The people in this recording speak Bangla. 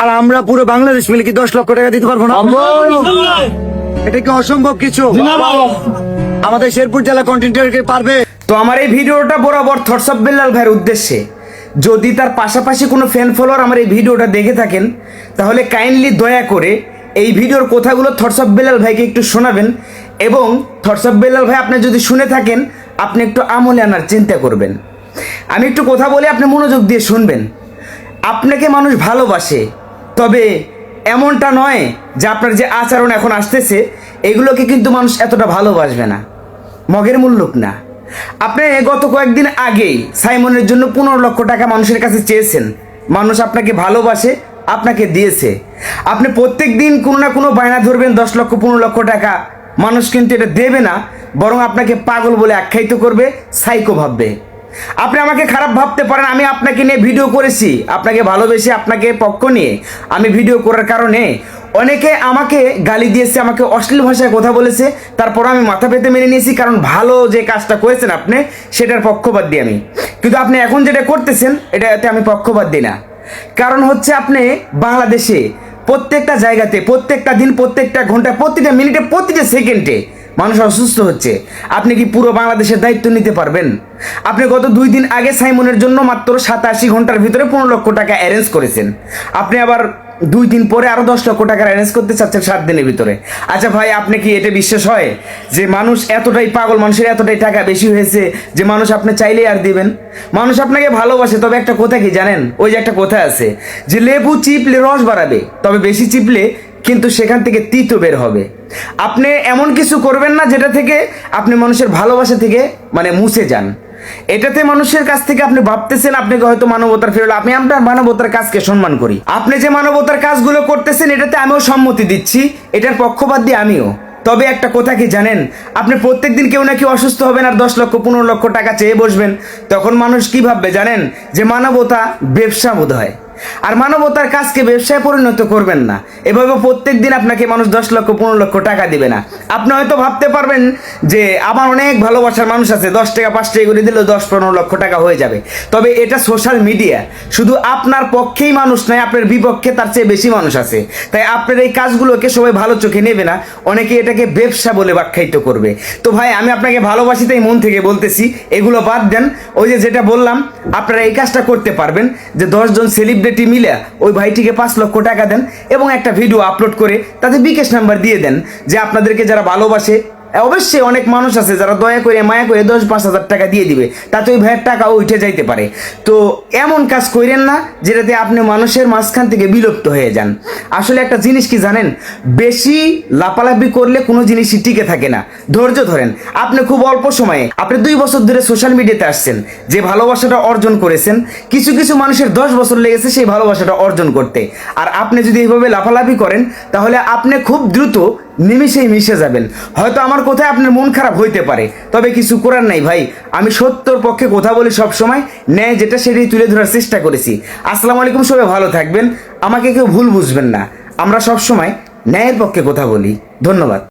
আর আমরা পুরো বাংলাদেশ মিলে কি 10 লক্ষ টাকা দিতে পারবো না? এটা কি অসম্ভব কিছু? আমাদের শেরপুর জেলা কন্টেন্টারকে পারবে? তো আমার এই ভিডিওটা বরাবর থটস অফ বেলাল ভাইয়ের উদ্দেশ্যে, যদি তার পাশাপাশি কোনো ফ্যান ফলোয়ার আমার এই ভিডিওটা দেখে থাকেন, তাহলে কাইন্ডলি দয়া করে এই ভিডিওর কথাগুলো থটস অফ বেলাল ভাইকে একটু শোনাবেন, এবং থটস অফ বেলাল ভাই আপনি যদি শুনে থাকেন, আপনি একটু আমলে আনার চিন্তা করবেন। আমি একটু কথা বলে আপনি মনোযোগ দিয়ে শুনবেন। আপনাকে মানুষ ভালোবাসে, তবে এমনটা নয় যে আপনার যে আচরণ এখন আসতেছে এগুলোকে কিন্তু মানুষ এতটা ভালোবাসবে না, মগের মূল্যক না। আপনি গত কয়েকদিন আগেই সাইমনের জন্য 15 লক্ষ টাকা মানুষের কাছে চেয়েছেন, মানুষ আপনাকে ভালোবাসে, আপনাকে দিয়েছে। আপনি প্রত্যেক দিন কোনো না কোনো বায়না ধরবেন 10 লক্ষ 15 লক্ষ টাকা, মানুষ কিন্তু এটা দেবে না, বরং আপনাকে পাগল বলে আখ্যায়িত করবে, সাইকো ভাববে। আপনি আমাকে খারাপ ভাবতে পারেন, আমি আপনাকে নিয়ে ভিডিও করেছি, আপনাকে ভালোবেসে আপনাকে পক্ষ নিয়ে আমি ভিডিও করার কারণে অনেকে আমাকে গালি দিয়েছে, আমাকে অশ্লীল ভাষায় কথা বলেছে, তারপর আমি মাথা পেতে মেনে নিয়েছি, কারণ ভালো যে কাজটা করেছেন আপনি সেটার পক্ষপাত দিই আমি। কিন্তু আপনি এখন যেটা করতেছেন এটাতে আমি পক্ষপাত দিই না। কারণ হচ্ছে আপনি বাংলাদেশে প্রত্যেকটা জায়গাতে, প্রত্যেকটা দিন, প্রত্যেকটা ঘন্টা, প্রতিটা মিনিটে, প্রতিটা সেকেন্ডে মানুষ অসুস্থ হচ্ছে। আপনি কি পুরো বাংলাদেশের দায়িত্ব নিতে পারবেন? আপনি গত 2 দিন আগে সাইমনের জন্য মাত্র 87 ঘন্টার ভিতরে 15 লক্ষ টাকা অ্যারেঞ্জ করেছেন। আপনি আবার 2 দিন পরে আরো 10 লক্ষ টাকা অ্যারেঞ্জ করতে চাচ্ছেন 7 দিনের ভিতরে। আচ্ছা ভাই, আপনি কি এটা বিশ্বাস হয় যে মানুষ এতটাই পাগল, মানুষের এতটাই টাকা বেশি হয়েছে যে মানুষ আপনি চাইলেই আর দিবেন? মানুষ আপনাকে ভালোবাসে, তবে একটা কথা কি জানেন? ওই যে একটা কথা আছে যে লেবু চিপলে রস বাড়াবে, তবে বেশি চিপলে কিন্তু সেখান থেকে তিতো বের হবে। আপনি এমন কিছু করবেন না যেটা থেকে আপনি মানুষের ভালোবাসা থেকে মুছে যান। এটাতে মানুষের কাছ থেকে আপনি ভাবতেছেন আপনাকে হয়তো মানবতার ফেরল, আমি আপনার মানবতার কাজকে সম্মান করি। আপনি যে মানবতার কাজগুলো করতেছেন এটাতে আমিও সম্মতি দিচ্ছি, এটার পক্ষপাত দিয়ে আমিও। তবে একটা কথা কি জানেন, আপনি প্রত্যেকদিন কেউ না কেউ অসুস্থ হবেন আর 10 লক্ষ 15 লক্ষ টাকা চেয়ে বসবেন, তখন মানুষ কি ভাববে জানেন? যে মানবতা ব্যবসা বোধ হয়। আর মানবতার কাজকে ব্যবসায় পরিণত করবেন না। এভাবে প্রত্যেক দিন আপনাকে মানুষ 10 লক্ষ 15 লক্ষ টাকা দিবে না। আপনি হয়তো ভাবতে পারবেন যে আমার অনেক ভালোবাসার মানুষ আছে, 10 টাকা 5 টাকা করে দিলেও 10-15 লক্ষ টাকা হয়ে যাবে। তবে এটা সোশ্যাল মিডিয়া, শুধু আপনার পক্ষেই মানুষ নাই, আপনার বিপক্ষে তার চেয়ে বেশি মানুষ আছে। তাই আপনার এই কাজগুলোকে সবাই ভালো চোখে নেবে না, অনেকে এটাকে ব্যবসা বলে আখ্যায়িত করবে। তো ভাই, আমি আপনাকে ভালোবাসি, তাই মন থেকে বলতেছি, এগুলো বাদ দেন। ওই যে যেটা বললাম, আপনারা এই কাজটা করতে পারবেন যে 10 জন সেলিব্রিটি মিলে ওই ভাইটিকে 5 লক্ষ টাকা দেন এবং একটা ভিডিও আপলোড করে তাদের বিকাশ নাম্বার দিয়ে দেন, যে আপনাদেরকে যারা ভালোবাসে, অবশ্যই অনেক মানুষ আছে যারা দয়া করে মায়া করে 10-5 হাজার টাকা দিয়ে দিবে, তাতে ওই ভাইয়ের টাকাও উঠে যাইতে পারে। তো এমন কাজ করেন না যেটাতে আপনি মানুষের মাঝখান থেকে বিলুপ্ত হয়ে যান। আসলে একটা জিনিস কি জানেন, বেশি লাপালাপি করলে কোনো জিনিসই টিকে থাকে না। ধৈর্য ধরেন। আপনি খুব অল্প সময়ে, আপনি 2 বছর ধরে সোশ্যাল মিডিয়াতে আসছেন, যে ভালোবাসাটা অর্জন করেছেন, কিছু কিছু মানুষের 10 বছর লেগেছে সেই ভালোবাসাটা অর্জন করতে। আর আপনি যদি এইভাবে লাফালাফি করেন, তাহলে আপনি খুব দ্রুত নিমিশেই মিশে যাবেন। হয়তো আমার কথায় আপনার মন খারাপ হইতে পারে, তবে কিছু করার নাই ভাই। আমি সত্যর পক্ষে কথা বলি সব সময়, ন্যায় যেটা সেটাই তুলে ধরার চেষ্টা করেছি। আসসালামু আলাইকুম, সবাই ভালো থাকবেন। আমাকে কেউ ভুল বুঝবেন না, আমরা সব সময় ন্যায়ের পক্ষে কথা বলি। ধন্যবাদ।